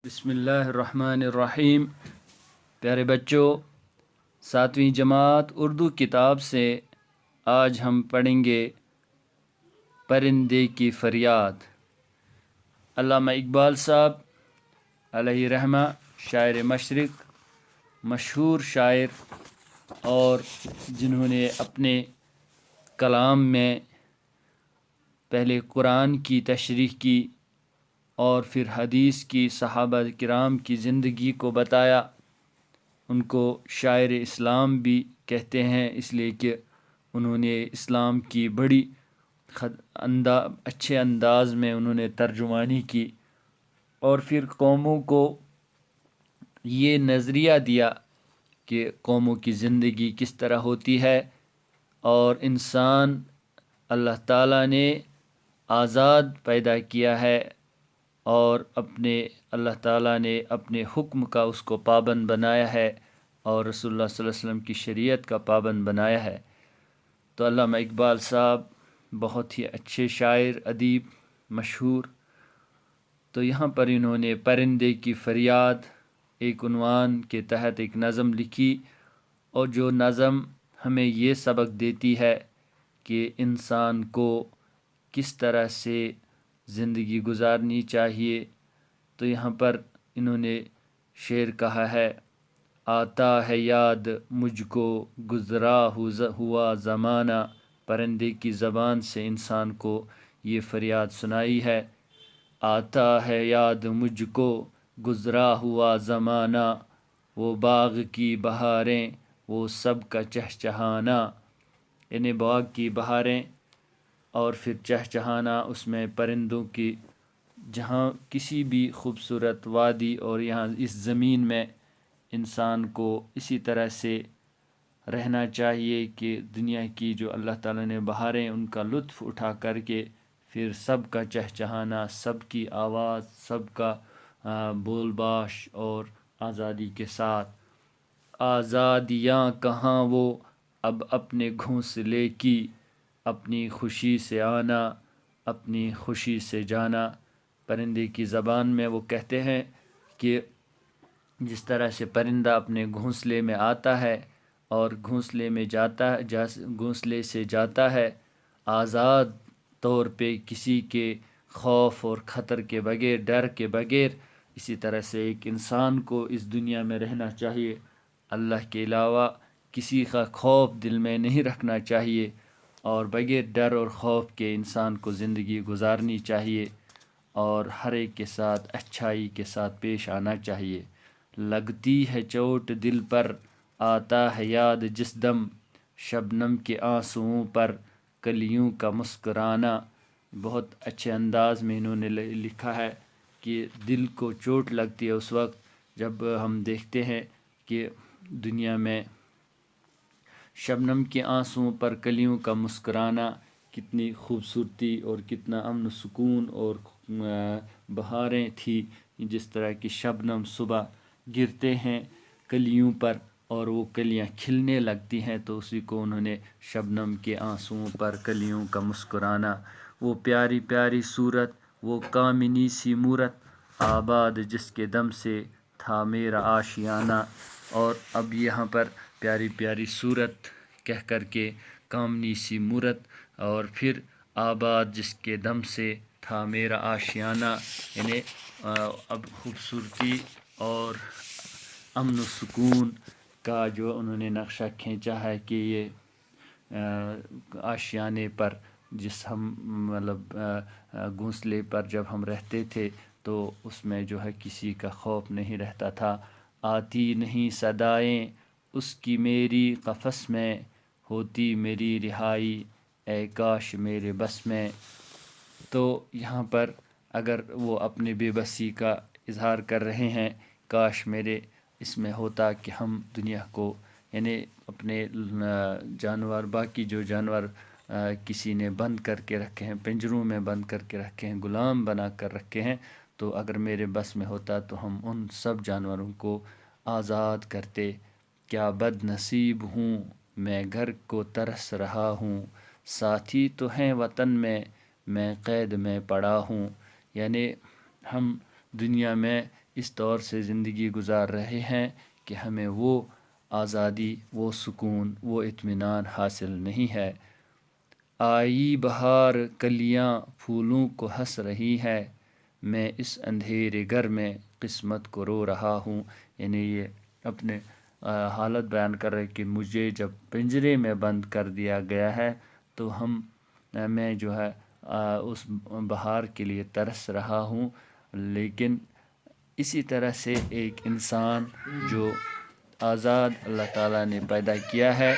بسم اللہ الرحمن الرحیم۔ پیارے بچوں، 7ویں جماعت اردو کتاب سے آج ہم پڑھیں گے پرندے کی فریاد۔ علامہ اقبال صاحب علیہ رحمہ شاعر مشرق، مشہور شاعر، اور جنہوں نے اپنے کلام میں پہلے قرآن کی تشریح کی اور پھر حدیث کی، صحابہ کرام کی زندگی کو بتایا۔ ان کو شاعر اسلام بھی کہتے ہیں، اس لیے کہ انہوں نے اسلام کی بڑی اچھے انداز میں انہوں نے ترجمانی کی، اور پھر قوموں کو یہ نظریہ دیا کہ قوموں کی زندگی کس طرح ہوتی ہے، اور انسان اللہ تعالیٰ نے آزاد پیدا کیا ہے، اور اللہ تعالیٰ نے اپنے حکم کا اس کو پابند بنایا ہے، اور رسول اللہ صلی اللہ علیہ وسلم کی شریعت کا پابند بنایا ہے۔ تو علامہ اقبال صاحب بہت ہی اچھے شاعر، ادیب، مشہور۔ تو یہاں پر انہوں نے پرندے کی فریاد ایک عنوان کے تحت ایک نظم لکھی، اور جو نظم ہمیں یہ سبق دیتی ہے کہ انسان کو کس طرح سے زندگی گزارنی چاہیے۔ تو یہاں پر انہوں نے شعر کہا ہے: آتا ہے یاد مجھ کو گزرا ہوا زمانہ۔ پرندے کی زبان سے انسان کو یہ فریاد سنائی ہے: آتا ہے یاد مجھ کو گزرا ہوا زمانہ، وہ باغ کی بہاریں وہ سب کا چہچہانا۔ یعنی باغ کی بہاریں اور پھر چہچہانا، اس میں پرندوں کی، جہاں کسی بھی خوبصورت وادی اور یہاں اس زمین میں انسان کو اسی طرح سے رہنا چاہیے کہ دنیا کی جو اللہ تعالیٰ نے بہاریں ان کا لطف اٹھا کر کے پھر سب کا چہچہانا، سب کی آواز، سب کا بول باش اور آزادی کے ساتھ۔ آزادیاں کہاں وہ اب اپنے گھونسلے کی، اپنی خوشی سے آنا اپنی خوشی سے جانا۔ پرندے کی زبان میں وہ کہتے ہیں کہ جس طرح سے پرندہ اپنے گھونسلے میں آتا ہے اور گھونسلے میں گھونسلے سے جاتا ہے آزاد طور پہ، کسی کے خوف اور خطر کے بغیر، ڈر کے بغیر، اسی طرح سے ایک انسان کو اس دنیا میں رہنا چاہیے۔ اللہ کے علاوہ کسی کا خوف دل میں نہیں رکھنا چاہیے، اور بغیر ڈر اور خوف کے انسان کو زندگی گزارنی چاہیے، اور ہر ایک کے ساتھ اچھائی کے ساتھ پیش آنا چاہیے۔ لگتی ہے چوٹ دل پر آتا ہے یاد جس دم، شبنم کے آنسوؤں پر کلیوں کا مسکرانا۔ بہت اچھے انداز میں انہوں نے لکھا ہے کہ دل کو چوٹ لگتی ہے اس وقت جب ہم دیکھتے ہیں کہ دنیا میں شبنم کے آنسوؤں پر کلیوں کا مسکرانا کتنی خوبصورتی اور کتنا امن و سکون اور بہاریں تھی، جس طرح کی شبنم صبح گرتے ہیں کلیوں پر اور وہ کلیاں کھلنے لگتی ہیں، تو اسی کو انہوں نے شبنم کے آنسوؤں پر کلیوں کا مسکرانا۔ وہ پیاری پیاری صورت، وہ کامنی سی مورت، آباد جس کے دم سے تھا میرا آشیانہ۔ اور اب یہاں پر پیاری پیاری صورت کہہ کر کے کامنی سی مورت، اور پھر آباد جس کے دم سے تھا میرا آشیانہ، یعنی اب خوبصورتی اور امن و سکون کا جو انہوں نے نقشہ کھینچا ہے کہ یہ آشیانے پر جس ہم مطلب گھونسلے پر جب ہم رہتے تھے تو اس میں جو ہے کسی کا خوف نہیں رہتا تھا۔ آتی نہیں صدائیں اس کی میری قفس میں، ہوتی میری رہائی اے کاش میرے بس میں۔ تو یہاں پر اگر وہ اپنے بے بسی کا اظہار کر رہے ہیں، کاش میرے اس میں ہوتا کہ ہم دنیا کو، یعنی اپنے جانور، باقی جو جانور کسی نے بند کر کے رکھے ہیں، پنجروں میں بند کر کے رکھے ہیں، غلام بنا کر رکھے ہیں، تو اگر میرے بس میں ہوتا تو ہم ان سب جانوروں کو آزاد کرتے۔ کیا بد نصیب ہوں میں گھر کو ترس رہا ہوں، ساتھی تو ہیں وطن میں قید میں پڑا ہوں۔ یعنی ہم دنیا میں اس طور سے زندگی گزار رہے ہیں کہ ہمیں وہ آزادی، وہ سکون، وہ اطمینان حاصل نہیں ہے۔ آئی بہار کلیاں پھولوں کو ہنس رہی ہے، میں اس اندھیرے گھر میں قسمت کو رو رہا ہوں۔ یعنی یہ اپنے حالت بیان کر رہے کہ مجھے جب پنجرے میں بند کر دیا گیا ہے تو میں جو ہے اس بہار کے لیے ترس رہا ہوں۔ لیکن اسی طرح سے ایک انسان جو آزاد اللہ تعالیٰ نے پیدا کیا ہے،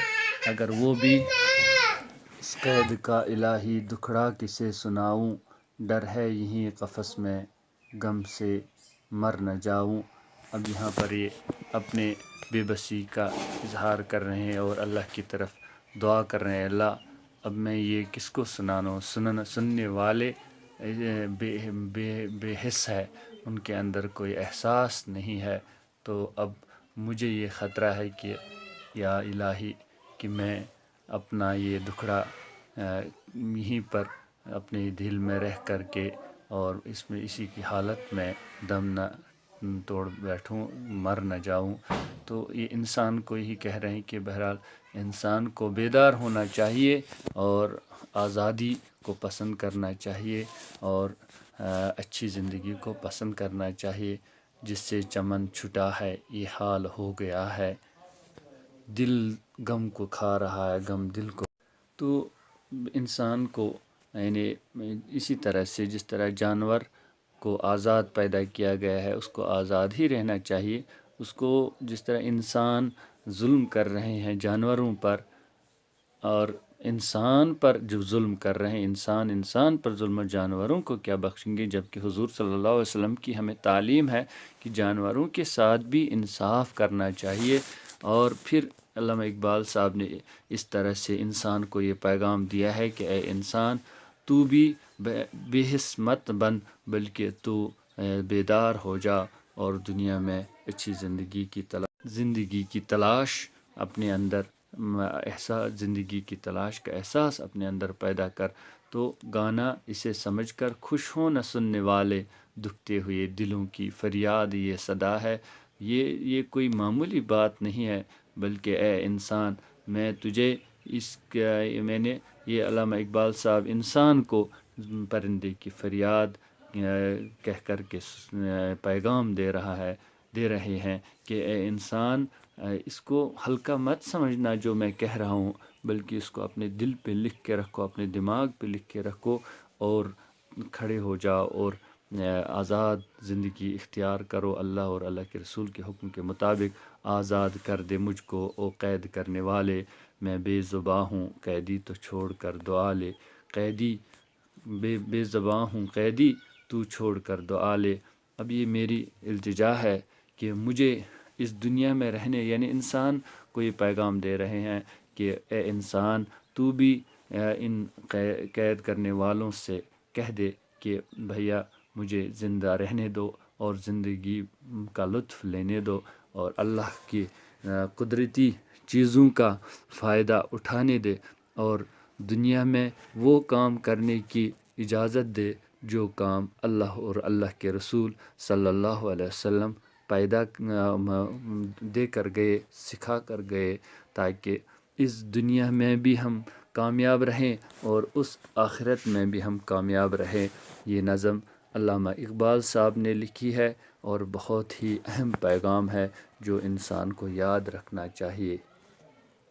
اگر وہ بھی اس قید کا الہی دکھڑا کسے سناؤں، ڈر ہے یہیں قفس میں غم سے مر نہ جاؤں۔ اب یہاں پر یہ اپنے بے بسی کا اظہار کر رہے ہیں اور اللہ کی طرف دعا کر رہے ہیں، اللہ اب میں یہ کس کو سنانوں، سننے والے بے حس ہے، ان کے اندر کوئی احساس نہیں ہے۔ تو اب مجھے یہ خطرہ ہے کہ یا الہی کہ میں اپنا یہ دکھڑا یہیں پر اپنے دل میں رہ کر کے اور اسی کی حالت میں دم نہ توڑ بیٹھوں، مر نہ جاؤں۔ تو یہ انسان کو یہی کہہ رہے ہیں کہ بہرحال انسان کو بیدار ہونا چاہیے اور آزادی کو پسند کرنا چاہیے اور اچھی زندگی کو پسند کرنا چاہیے۔ جس سے چمن چھٹا ہے یہ حال ہو گیا ہے، دل غم کو کھا رہا ہے، غم دل کو۔ تو انسان کو یعنی اسی طرح سے جس طرح جانور کو آزاد پیدا کیا گیا ہے، اس کو آزاد ہی رہنا چاہیے۔ اس کو جس طرح انسان ظلم کر رہے ہیں جانوروں پر اور انسان پر جو ظلم کر رہے ہیں، انسان پر ظلم اور جانوروں کو کیا بخشیں گے، جبکہ حضور صلی اللہ علیہ وسلم کی ہمیں تعلیم ہے کہ جانوروں کے ساتھ بھی انصاف کرنا چاہیے۔ اور پھر علامہ اقبال صاحب نے اس طرح سے انسان کو یہ پیغام دیا ہے کہ اے انسان تو بھی بے حس مت بن، بلکہ تو بیدار ہو جا اور دنیا میں اچھی زندگی کی تلاش اپنے اندر زندگی کی تلاش کا احساس اپنے اندر پیدا کر۔ تو گانا اسے سمجھ کر خوش ہوں نہ سننے والے، دکھتے ہوئے دلوں کی فریاد یہ صدا ہے۔ یہ کوئی معمولی بات نہیں ہے، بلکہ اے انسان میں تجھے میں نے یہ علامہ اقبال صاحب انسان کو پرندے کی فریاد کہہ کر کے پیغام دے رہے ہیں کہ اے انسان اس کو ہلکا مت سمجھنا جو میں کہہ رہا ہوں، بلکہ اس کو اپنے دل پہ لکھ کے رکھو، اپنے دماغ پہ لکھ کے رکھو اور کھڑے ہو جاؤ اور آزاد زندگی اختیار کرو۔ اللہ اور اللہ کے رسول کے حکم کے مطابق آزاد کر دے مجھ کو او قید کرنے والے، میں بے زباں ہوں قیدی تو چھوڑ کر دعا لے۔ قیدی بے زباں ہوں قیدی تو چھوڑ کر دعا لے۔ اب یہ میری التجا ہے کہ مجھے اس دنیا میں رہنے، یعنی انسان کو یہ پیغام دے رہے ہیں کہ اے انسان تو بھی ان قید کرنے والوں سے کہہ دے کہ بھیا مجھے زندہ رہنے دو اور زندگی کا لطف لینے دو اور اللہ کی قدرتی چیزوں کا فائدہ اٹھانے دے اور دنیا میں وہ کام کرنے کی اجازت دے جو کام اللہ اور اللہ کے رسول صلی اللہ علیہ وسلم دے کر گئے، سکھا کر گئے، تاکہ اس دنیا میں بھی ہم کامیاب رہیں اور اس آخرت میں بھی ہم کامیاب رہیں۔ یہ نظم علامہ اقبال صاحب نے لکھی ہے اور بہت ہی اہم پیغام ہے جو انسان کو یاد رکھنا چاہیے۔